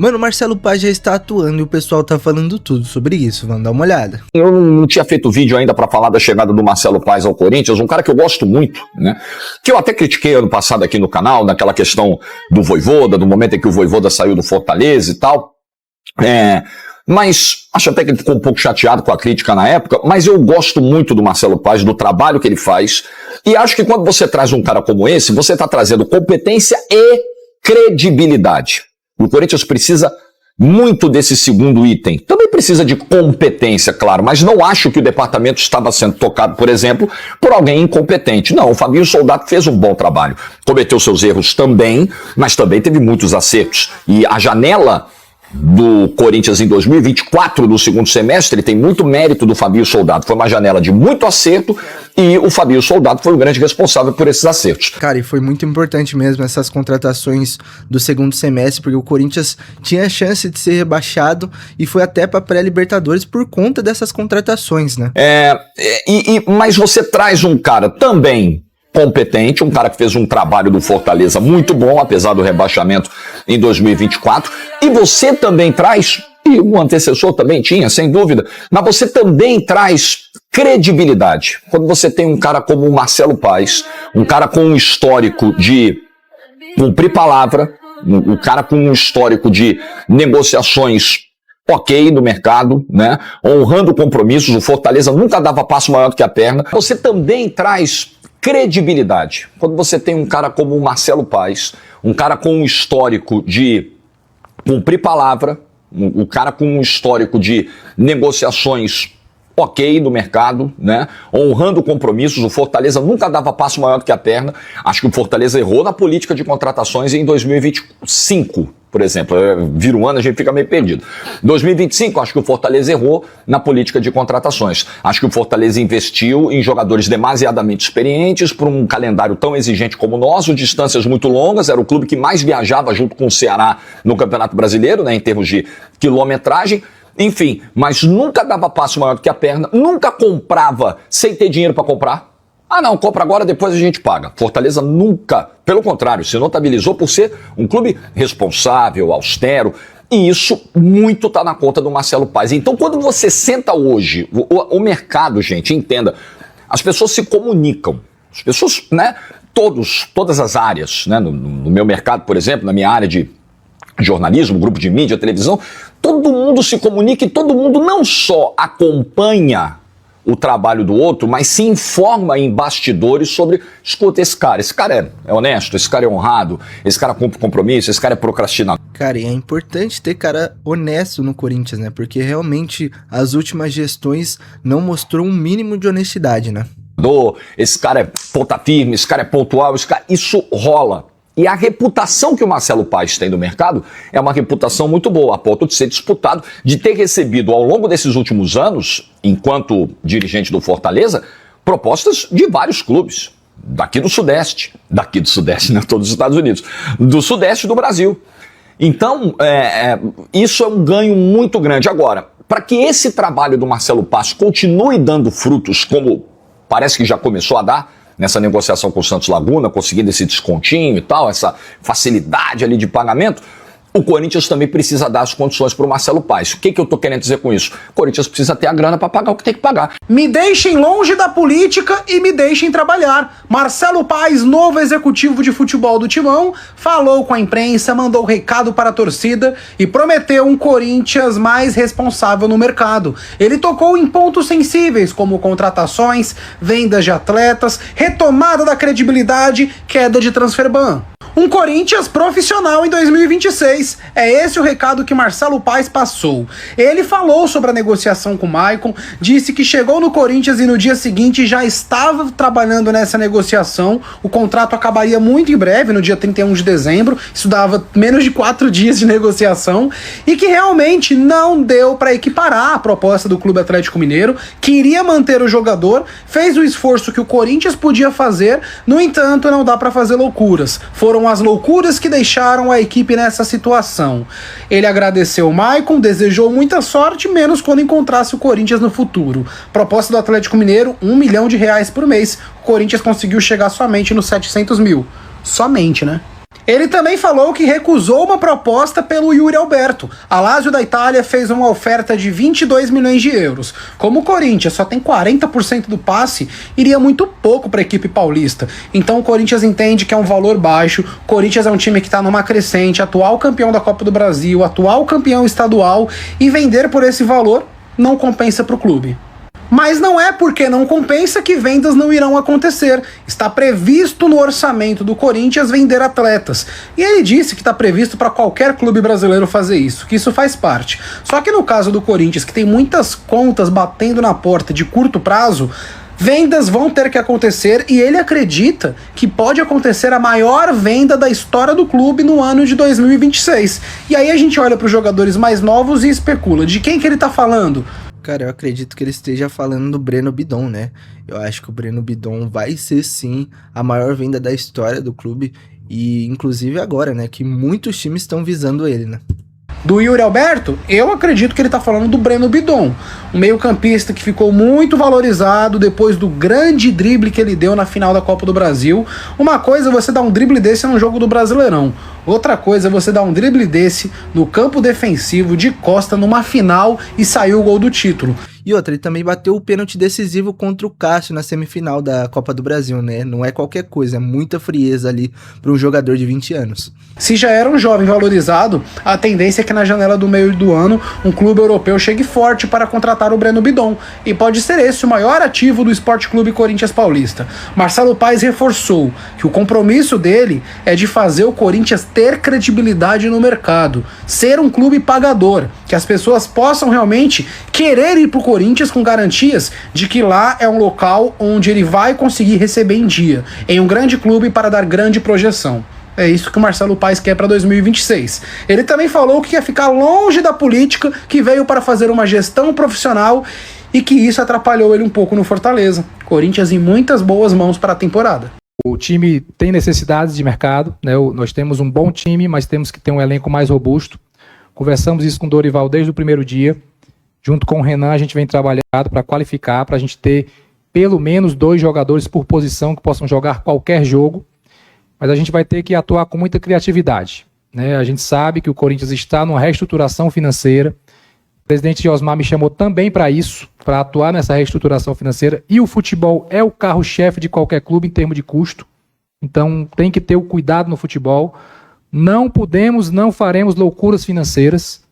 Mano, o Marcelo Paz já está atuando e o pessoal tá falando tudo sobre isso, vamos dar uma olhada. Eu não tinha feito vídeo ainda para falar da chegada do Marcelo Paz ao Corinthians, um cara que eu gosto muito, né? Que eu até critiquei ano passado aqui no canal, naquela questão do Vojvoda, do momento em que o Vojvoda saiu do Fortaleza e tal. Mas acho até que ele ficou um pouco chateado com a crítica na época, mas eu gosto muito do Marcelo Paz, do trabalho que ele faz, e acho que quando você traz um cara como esse, você está trazendo competência e credibilidade. O Corinthians precisa muito desse segundo item. Também precisa de competência, claro, mas não acho que o departamento estava sendo tocado, por exemplo, por alguém incompetente. Não, o Fabinho Soldato fez um bom trabalho. Cometeu seus erros também, mas também teve muitos acertos. E a janela do Corinthians em 2024, no segundo semestre, tem muito mérito do Fabinho Soldato. Foi uma janela de muito acerto e o Fabinho Soldato foi o grande responsável por esses acertos. Cara, e foi muito importante mesmo essas contratações do segundo semestre, porque o Corinthians tinha a chance de ser rebaixado e foi até pra pré-Libertadores por conta dessas contratações, né? Mas você traz um cara também competente, um cara que fez um trabalho do Fortaleza muito bom, apesar do rebaixamento em 2024, e você também traz, e o antecessor também tinha, sem dúvida, mas você também traz credibilidade. Quando você tem um cara como o Marcelo Paz, um cara com um histórico de cumprir palavra, um cara com um histórico de negociações ok do mercado, né? Honrando compromissos, o Fortaleza nunca dava passo maior do que a perna. Você também traz credibilidade. Quando você tem um cara como o Marcelo Paz, um cara com um histórico de cumprir palavra, um cara com um histórico de negociações ok do mercado, né? Honrando compromissos, o Fortaleza nunca dava passo maior do que a perna. Acho que o Fortaleza errou na política de contratações em 2025, por exemplo. Vira um ano, a gente fica meio perdido. 2025, acho que o Fortaleza errou na política de contratações. Acho que o Fortaleza investiu em jogadores demasiadamente experientes por um calendário tão exigente como o nosso, distâncias muito longas. Era o clube que mais viajava junto com o Ceará no Campeonato Brasileiro, né, em termos de quilometragem. Enfim, mas nunca dava passo maior do que a perna, nunca comprava sem ter dinheiro para comprar. Ah não, compra agora, depois a gente paga. Fortaleza nunca, pelo contrário, se notabilizou por ser um clube responsável, austero, e isso muito tá na conta do Marcelo Paz. Então quando você senta hoje, o mercado, gente, entenda, as pessoas se comunicam, as pessoas, né, todas as áreas, né, no meu mercado, por exemplo, na minha área de jornalismo, grupo de mídia, televisão, todo mundo se comunica e todo mundo não só acompanha o trabalho do outro, mas se informa em bastidores sobre, escuta, esse cara é honesto, esse cara é honrado, esse cara cumpre compromisso, esse cara é procrastinador. Cara, e é importante ter cara honesto no Corinthians, né? Porque realmente as últimas gestões não mostrou um mínimo de honestidade, né? Esse cara é ponta firme, esse cara é pontual, isso rola. E a reputação que o Marcelo Paz tem no mercado é uma reputação muito boa, a ponto de ser disputado, de ter recebido ao longo desses últimos anos, enquanto dirigente do Fortaleza, propostas de vários clubes, daqui do Sudeste, né, todos os Estados Unidos, do Sudeste do Brasil. Então, isso é um ganho muito grande. Agora, para que esse trabalho do Marcelo Paz continue dando frutos, como parece que já começou a dar, nessa negociação com o Santos Laguna, conseguindo esse descontinho e tal, essa facilidade ali de pagamento, o Corinthians também precisa dar as condições para o Marcelo Paz. O que eu tô querendo dizer com isso? O Corinthians precisa ter a grana para pagar o que tem que pagar. Me deixem longe da política e me deixem trabalhar. Marcelo Paz, novo executivo de futebol do Timão, falou com a imprensa, mandou recado para a torcida e prometeu um Corinthians mais responsável no mercado. Ele tocou em pontos sensíveis, como contratações, vendas de atletas, retomada da credibilidade, queda de transfer ban. Um Corinthians profissional em 2026. É esse o recado que Marcelo Paz passou. Ele falou sobre a negociação com o Maicon, disse que chegou no Corinthians e no dia seguinte já estava trabalhando nessa negociação. O contrato acabaria muito em breve, no dia 31 de dezembro. Isso dava menos de 4 dias de negociação. E que realmente não deu para equiparar a proposta do Clube Atlético Mineiro. Queria manter o jogador, fez o esforço que o Corinthians podia fazer. No entanto, não dá para fazer loucuras. Foram as loucuras que deixaram a equipe nessa situação. Ele agradeceu o Maicon, desejou muita sorte, menos quando encontrasse o Corinthians no futuro. Proposta do Atlético Mineiro, R$1 milhão por mês. O Corinthians conseguiu chegar somente nos 700 mil. Somente, né? Ele também falou que recusou uma proposta pelo Yuri Alberto. A Lazio da Itália fez uma oferta de 22 milhões de euros. Como o Corinthians só tem 40% do passe, iria muito pouco para a equipe paulista. Então o Corinthians entende que é um valor baixo. O Corinthians é um time que está numa crescente, atual campeão da Copa do Brasil, atual campeão estadual, e vender por esse valor não compensa para o clube. Mas não é porque não compensa que vendas não irão acontecer. Está previsto no orçamento do Corinthians vender atletas. E ele disse que está previsto para qualquer clube brasileiro fazer isso, que isso faz parte. Só que no caso do Corinthians, que tem muitas contas batendo na porta de curto prazo, vendas vão ter que acontecer e ele acredita que pode acontecer a maior venda da história do clube no ano de 2026. E aí a gente olha para os jogadores mais novos e especula. De quem que ele está falando? Cara, eu acredito que ele esteja falando do Breno Bidon, né? Eu acho que o Breno Bidon vai ser, sim, a maior venda da história do clube. E, inclusive, agora, né? Que muitos times estão visando ele, né? Do Yuri Alberto, eu acredito que ele tá falando do Breno Bidon, um meio-campista que ficou muito valorizado depois do grande drible que ele deu na final da Copa do Brasil. Uma coisa é você dar um drible desse num jogo do Brasileirão, outra coisa é você dar um drible desse no campo defensivo, de costa, numa final e sair o gol do título. E outra, ele também bateu o pênalti decisivo contra o Cássio na semifinal da Copa do Brasil, né? Não é qualquer coisa, é muita frieza ali para um jogador de 20 anos. Se já era um jovem valorizado, a tendência é que na janela do meio do ano um clube europeu chegue forte para contratar o Breno Bidon. E pode ser esse o maior ativo do Sport Clube Corinthians Paulista. Marcelo Paes reforçou que o compromisso dele é de fazer o Corinthians ter credibilidade no mercado, ser um clube pagador, que as pessoas possam realmente querer ir para o Corinthians com garantias de que lá é um local onde ele vai conseguir receber em dia, em um grande clube para dar grande projeção. É isso que o Marcelo Paes quer para 2026. Ele também falou que quer ficar longe da política, que veio para fazer uma gestão profissional e que isso atrapalhou ele um pouco no Fortaleza. Corinthians em muitas boas mãos para a temporada. O time tem necessidades de mercado, né? Nós temos um bom time, mas temos que ter um elenco mais robusto. Conversamos isso com o Dorival desde o primeiro dia. Junto com o Renan, a gente vem trabalhando para qualificar, para a gente ter pelo menos 2 jogadores por posição que possam jogar qualquer jogo. Mas a gente vai ter que atuar com muita criatividade, né? A gente sabe que o Corinthians está numa reestruturação financeira. O presidente Osmar me chamou também para isso, para atuar nessa reestruturação financeira. E o futebol é o carro-chefe de qualquer clube em termos de custo. Então tem que ter o cuidado no futebol. Não podemos, não faremos loucuras financeiras,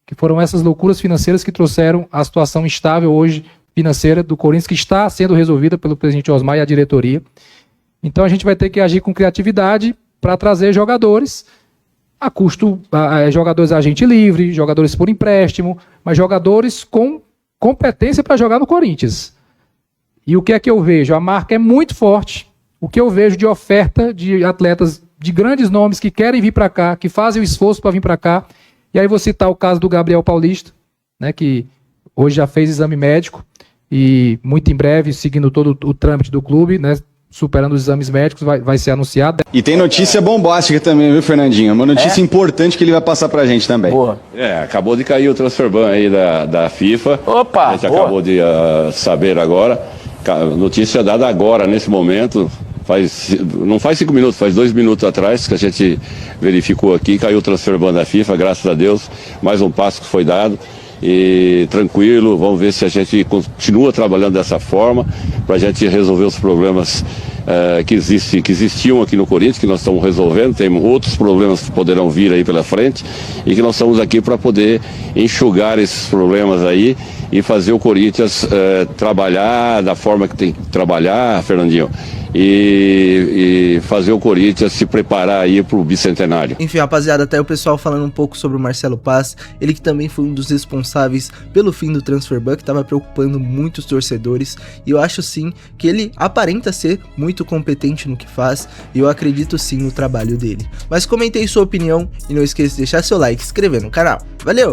que foram essas loucuras financeiras que trouxeram a situação instável hoje financeira do Corinthians, que está sendo resolvida pelo presidente Osmar e a diretoria. Então a gente vai ter que agir com criatividade para trazer jogadores a custo, jogadores agente livre, jogadores por empréstimo, mas jogadores com competência para jogar no Corinthians. E o que é que eu vejo? A marca é muito forte. O que eu vejo de oferta de atletas de grandes nomes que querem vir para cá, que fazem o esforço para vir para cá. E aí vou citar o caso do Gabriel Paulista, né, que hoje já fez exame médico e muito em breve, seguindo todo o trâmite do clube, né, superando os exames médicos, vai ser anunciado. E tem notícia bombástica também, viu, Fernandinho? Uma notícia importante que ele vai passar pra gente também. Boa. Acabou de cair o transfer ban aí da FIFA. Opa! A gente acabou de saber agora. Notícia dada agora, nesse momento. Não faz 5 minutos, faz 2 minutos atrás que a gente verificou aqui, caiu o transfer ban da FIFA, graças a Deus, mais um passo que foi dado. E tranquilo, vamos ver se a gente continua trabalhando dessa forma, para a gente resolver os problemas que existiam aqui no Corinthians, que nós estamos resolvendo. Tem outros problemas que poderão vir aí pela frente, e que nós estamos aqui para poder enxugar esses problemas aí e fazer o Corinthians trabalhar da forma que tem que trabalhar, Fernandinho, e fazer o Corinthians se preparar aí para o bicentenário. Enfim, rapaziada, até o pessoal falando um pouco sobre o Marcelo Paes, ele que também foi um dos responsáveis pelo fim do transfer ban, que estava preocupando muitos torcedores, e eu acho sim que ele aparenta ser muito competente no que faz, e eu acredito sim no trabalho dele. Mas comente aí sua opinião, e não esqueça de deixar seu like e se inscrever no canal. Valeu!